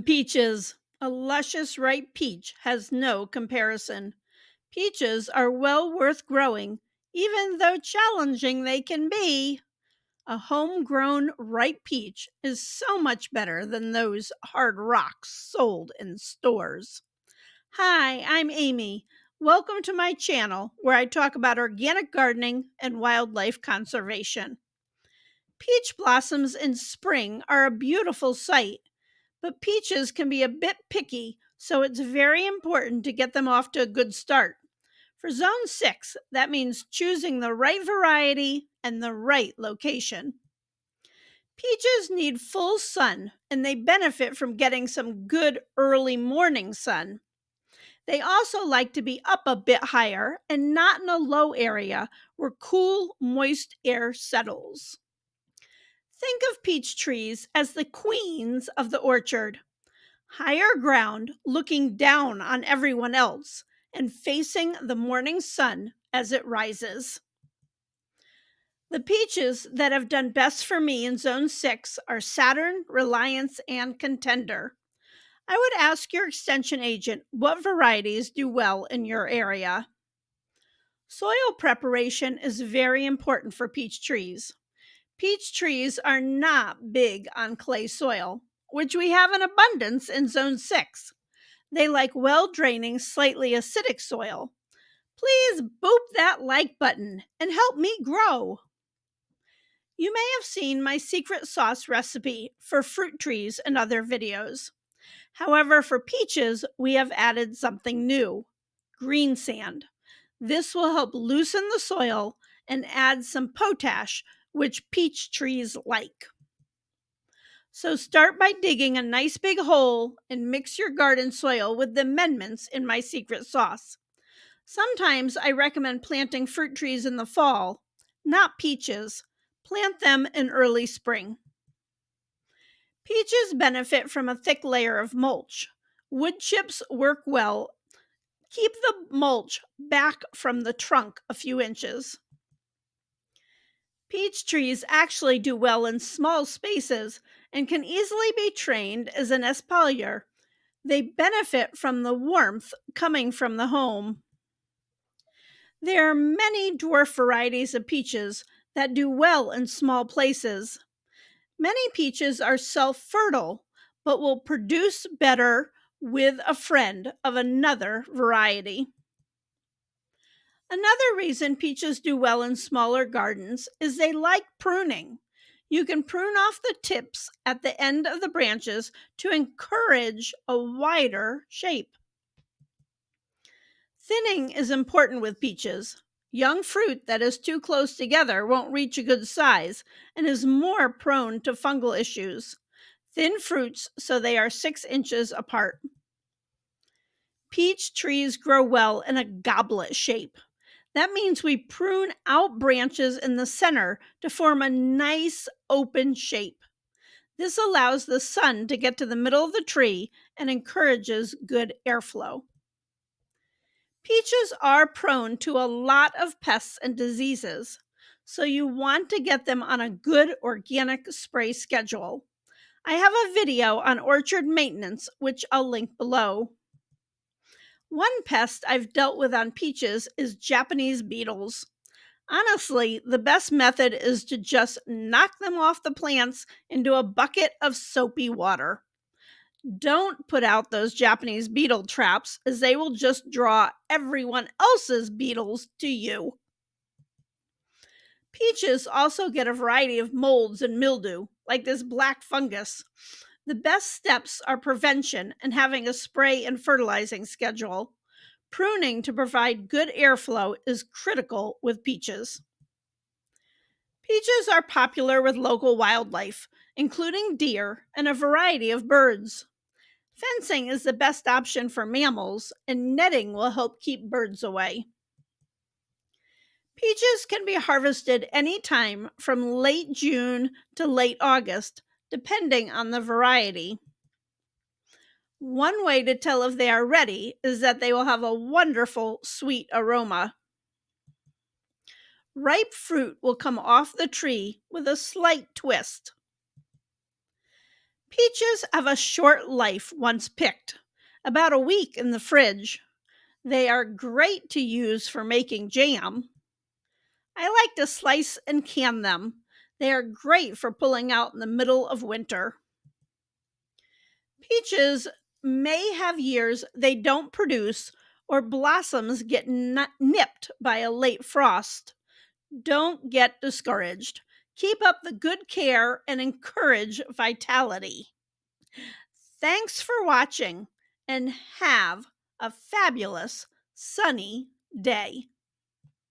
Peaches. A luscious ripe peach has no comparison. Peaches are well worth growing, even though challenging they can be. A homegrown ripe peach is so much better than those hard rocks sold in stores. Hi, I'm Amy. Welcome to my channel where I talk about organic gardening and wildlife conservation. Peach blossoms in spring are a beautiful sight, but peaches can be a bit picky, so it's very important to get them off to a good start. For Zone 6, that means choosing the right variety and the right location. Peaches need full sun, and they benefit from getting some good early morning sun. They also like to be up a bit higher and not in a low area where cool, moist air settles. Think of peach trees as the queens of the orchard. Higher ground, looking down on everyone else and facing the morning sun as it rises. The peaches that have done best for me in Zone 6 are Saturn, Reliance, and Contender. I would ask your extension agent what varieties do well in your area. Soil preparation is very important for peach trees. Peach trees are not big on clay soil, which we have in abundance in Zone 6. They like well-draining, slightly acidic soil. Please boop that like button and help me grow. You may have seen my secret sauce recipe for fruit trees in other videos. However, for peaches, we have added something new: green sand. This will help loosen the soil and add some potash, which peach trees like. So start by digging a nice big hole and mix your garden soil with the amendments in my secret sauce. Sometimes I recommend planting fruit trees in the fall, not peaches. Plant them in early spring. Peaches benefit from a thick layer of mulch. Wood chips work well. Keep the mulch back from the trunk a few inches. Peach trees actually do well in small spaces and can easily be trained as an espalier. They benefit from the warmth coming from the home. There are many dwarf varieties of peaches that do well in small places. Many peaches are self-fertile, but will produce better with a friend of another variety. Another reason peaches do well in smaller gardens is they like pruning. You can prune off the tips at the end of the branches to encourage a wider shape. Thinning is important with peaches. Young fruit that is too close together won't reach a good size and is more prone to fungal issues. Thin fruits so they are 6 inches apart. Peach trees grow well in a goblet shape. That means we prune out branches in the center to form a nice open shape. This allows the sun to get to the middle of the tree and encourages good airflow. Peaches are prone to a lot of pests and diseases, so you want to get them on a good organic spray schedule. I have a video on orchard maintenance, which I'll link below. One pest I've dealt with on peaches is Japanese beetles. Honestly, the best method is to just knock them off the plants into a bucket of soapy water. Don't put out those Japanese beetle traps, as they will just draw everyone else's beetles to you. Peaches also get a variety of molds and mildew, like this black fungus. The best steps are prevention and having a spray and fertilizing schedule. Pruning to provide good airflow is critical with peaches. Peaches are popular with local wildlife, including deer and a variety of birds. Fencing is the best option for mammals, and netting will help keep birds away. Peaches can be harvested anytime from late June to late August, depending on the variety. One way to tell if they are ready is that they will have a wonderful sweet aroma. Ripe fruit will come off the tree with a slight twist. Peaches have a short life once picked, about a week in the fridge. They are great to use for making jam. I like to slice and can them. They are great for pulling out in the middle of winter. Peaches may have years they don't produce or blossoms get nipped by a late frost. Don't get discouraged. Keep up the good care and encourage vitality. Thanks for watching and have a fabulous sunny day.